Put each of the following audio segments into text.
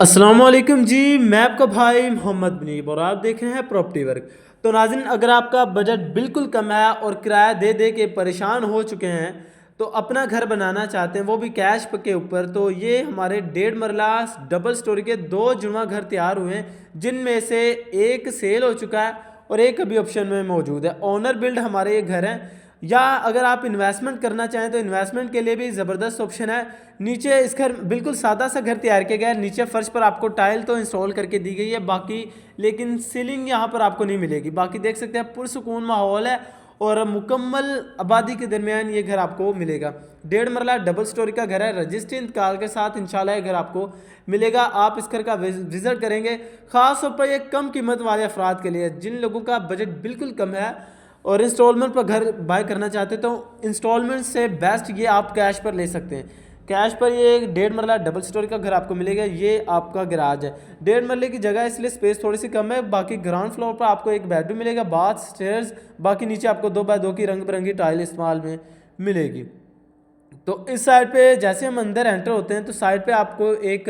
अस्सलाम वालेकुम जी। मैं आपका भाई मोहम्मद मुनीब और आप देख रहे हैं प्रॉपर्टी वर्क। तो नाज़रीन, अगर आपका बजट बिल्कुल कम है और किराया दे दे के परेशान हो चुके हैं तो अपना घर बनाना चाहते हैं वो भी कैश के ऊपर, तो ये हमारे 1.5 मरला डबल स्टोरी के 2 जुड़वा घर तैयार हुए हैं, जिनमें से एक सेल हो चुका है और एक अभी ऑप्शन में मौजूद है। ओनर बिल्ड हमारे ये घर हैं, या अगर आप इन्वेस्टमेंट करना चाहें तो इन्वेस्टमेंट के लिए भी ज़बरदस्त ऑप्शन है। नीचे इस घर बिल्कुल सादा सा घर तैयार किया गया है। नीचे फर्श पर आपको टाइल तो इंस्टॉल करके दी गई है बाकी, लेकिन सीलिंग यहाँ पर आपको नहीं मिलेगी। बाकी देख सकते हैं पुरसुकून माहौल है और मुकम्मल आबादी के दरमियान ये घर आपको मिलेगा। 1.5 मरला डबल स्टोरी का घर है, रजिस्ट्री इंतकाल के साथ इंशाल्लाह ये घर आपको मिलेगा। आप इस घर का विजिट करेंगे, ख़ास तौर पर ये कम कीमत वाले अफराद के लिए, जिन लोगों का बजट बिल्कुल कम है और इंस्टॉलमेंट पर घर बाय करना चाहते हैं, तो इंस्टॉलमेंट से बेस्ट ये आप कैश पर ले सकते हैं। कैश पर ये 1.5 मरला डबल स्टोरी का घर आपको मिलेगा। ये आपका गराज है, 1.5 मरले की जगह इसलिए स्पेस थोड़ी सी कम है। बाकी ग्राउंड फ्लोर पर आपको एक बेडरूम मिलेगा, बाथ, स्टेयर्स, बाकी नीचे आपको 2x2 की रंग बिरंगी टाइल इस्तेमाल में मिलेगी। तो इस साइड पे जैसे हम अंदर एंटर होते हैं तो साइड पे आपको एक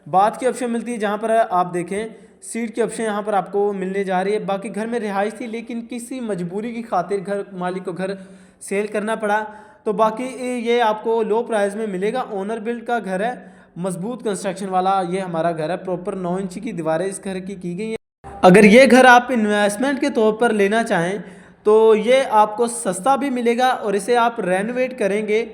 बाथ की ऑप्शन मिलती है, जहाँ पर आप देखें सीट की ऑप्शन यहाँ पर आपको मिलने जा रही है। बाकी घर में रिहाइश थी, लेकिन किसी मजबूरी की खातिर घर मालिक को घर सेल करना पड़ा। तो बाकी ये आपको लो प्राइस में मिलेगा। ओनर बिल्ड का घर है, मजबूत कंस्ट्रक्शन वाला ये हमारा घर है। प्रॉपर 9 इंच की दीवारें इस घर की गई हैं। अगर ये घर आप इन्वेस्टमेंट के तौर पर लेना चाहें तो ये आपको सस्ता भी मिलेगा, और इसे आप रेनोवेट करेंगे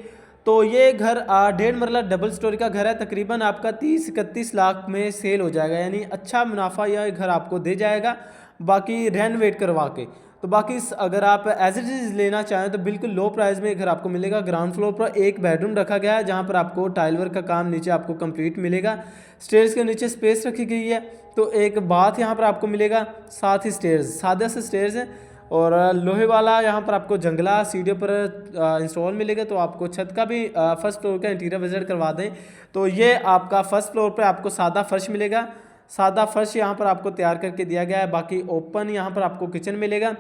तो ये घर 1.5 मरला डबल स्टोरी का घर है, तकरीबन आपका 30-31 लाख में सेल हो जाएगा, यानी अच्छा मुनाफा यह घर आपको दे जाएगा, बाकी रेनोवेट करवा के। तो बाकी अगर आप एज इट इज़ लेना चाहें तो बिल्कुल लो प्राइस में घर आपको मिलेगा। ग्राउंड फ्लोर पर एक बेडरूम रखा गया है, जहाँ पर आपको टाइल वर्क का काम नीचे आपको कंप्लीट मिलेगा। स्टेयर्स के नीचे स्पेस रखी गई है, तो एक बाथ यहाँ पर आपको मिलेगा, साथ ही स्टेयर्स सादे से स्टेयर्स हैं, और लोहे वाला यहाँ पर आपको जंगला सीढ़ियों पर इंस्टॉल मिलेगा। तो आपको छत का भी फर्स्ट फ्लोर का इंटीरियर विजिट करवा दें तो ये आपका फर्स्ट फ्लोर पर आपको सादा फर्श मिलेगा। सादा फर्श यहाँ पर आपको तैयार करके दिया गया है। बाकी ओपन यहाँ पर आपको किचन मिलेगा।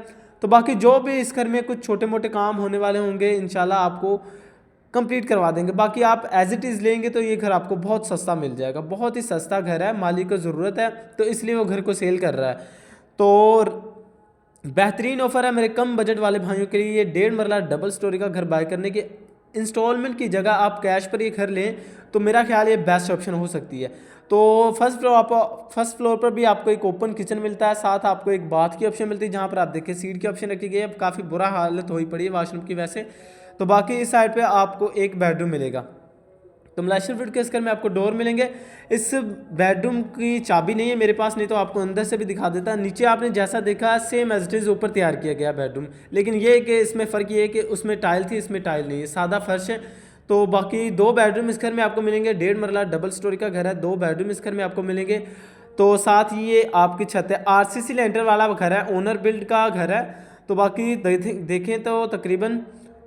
तो बाकी जो भी इस घर में कुछ छोटे मोटे काम होने वाले होंगे इंशाल्लाह आपको कंप्लीट करवा देंगे। बाकी आप एज इट इज़ लेंगे तो ये घर आपको बहुत सस्ता मिल जाएगा। बहुत ही सस्ता घर है, मालिक को ज़रूरत है तो इसलिए वो घर को सेल कर रहा है। तो बेहतरीन ऑफर है मेरे कम बजट वाले भाइयों के लिए। 1.5 मरला डबल स्टोरी का घर बाय करने के इंस्टॉलमेंट की जगह आप कैश पर ये घर लें तो मेरा ख्याल ये बेस्ट ऑप्शन हो सकती है। तो फर्स्ट फ्लोर पर भी आपको एक ओपन किचन मिलता है, साथ आपको एक बाथ की ऑप्शन मिलती है, जहाँ पर आप देखिए सीट की ऑप्शन रखी गई है। काफ़ी बुरा हालत हुई पड़ी है वाशरूम की वैसे। तो बाकी इस साइड पे आपको एक बेडरूम मिलेगा। तो मलेशियन वुड के इस घर में आपको डोर मिलेंगे। इस बेडरूम की चाबी नहीं है मेरे पास, नहीं तो आपको अंदर से भी दिखा देता। नीचे आपने जैसा देखा सेम एज इट इज़ ऊपर तैयार किया गया बेडरूम, लेकिन ये कि इसमें फ़र्क ये है कि उसमें टाइल थी, इसमें टाइल नहीं है, सादा फर्श है। तो बाकी 2 बेडरूम इस घर में आपको मिलेंगे। 1.5 मरला डबल स्टोरी का घर है, 2 बेडरूम इस घर में आपको मिलेंगे। तो साथ ही ये आपकी छत है, आरसीसी लेंटर वाला घर है, ओनर बिल्ड का घर है। तो बाकी देखें तो तकरीबन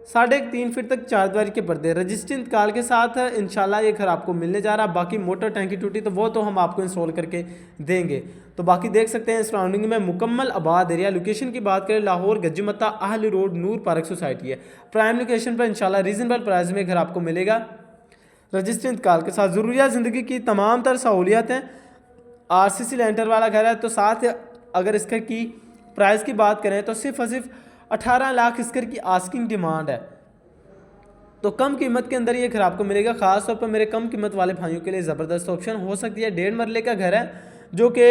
3.5 फीट तक 4 दीवारी के पर्दे, रजिस्ट्री इंतकाल के साथ इंशाल्लाह ये घर आपको मिलने जा रहा। बाकी मोटर टैंकी टूटी तो वो तो हम आपको इंस्टॉल करके देंगे। तो बाकी देख सकते हैं सराउंडिंग में मुकम्मल आबाद एरिया। लोकेशन की बात करें लाहौर गज्जीमता आहली रोड नूर पार्क सोसाइटी है। प्राइम लोकेशन पर इंशाल्लाह रीजनेबल प्राइस में घर आपको मिलेगा, रजिस्ट्री इंतकाल के साथ। ज़रूरियात ज़िंदगी की तमाम तर सहूलियत हैं। आरसीसी लेंटर वाला घर है। तो साथ अगर इस घर की प्राइस की बात करें तो सिर्फ और सिर्फ 18 लाख इस घर की आस्किंग डिमांड है। तो कम कीमत के अंदर ये घर आपको मिलेगा। ख़ास तौर पर मेरे कम कीमत वाले भाइयों के लिए ज़बरदस्त ऑप्शन हो सकती है। 1.5 मरले का घर है, जो कि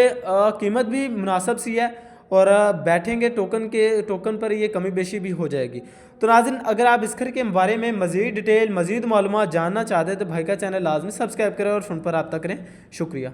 कीमत भी मुनासिब सी है, और बैठेंगे टोकन पर ये कमी बेशी भी हो जाएगी। तो नाज़रीन, अगर आप इस घर के बारे में मज़ीद डिटेल मज़ीद मालूमात जानना चाहते हैं तो भाई का चैनल लाजमी सब्सक्राइब करें और फ़ोन पर रब्ता करें। शुक्रिया।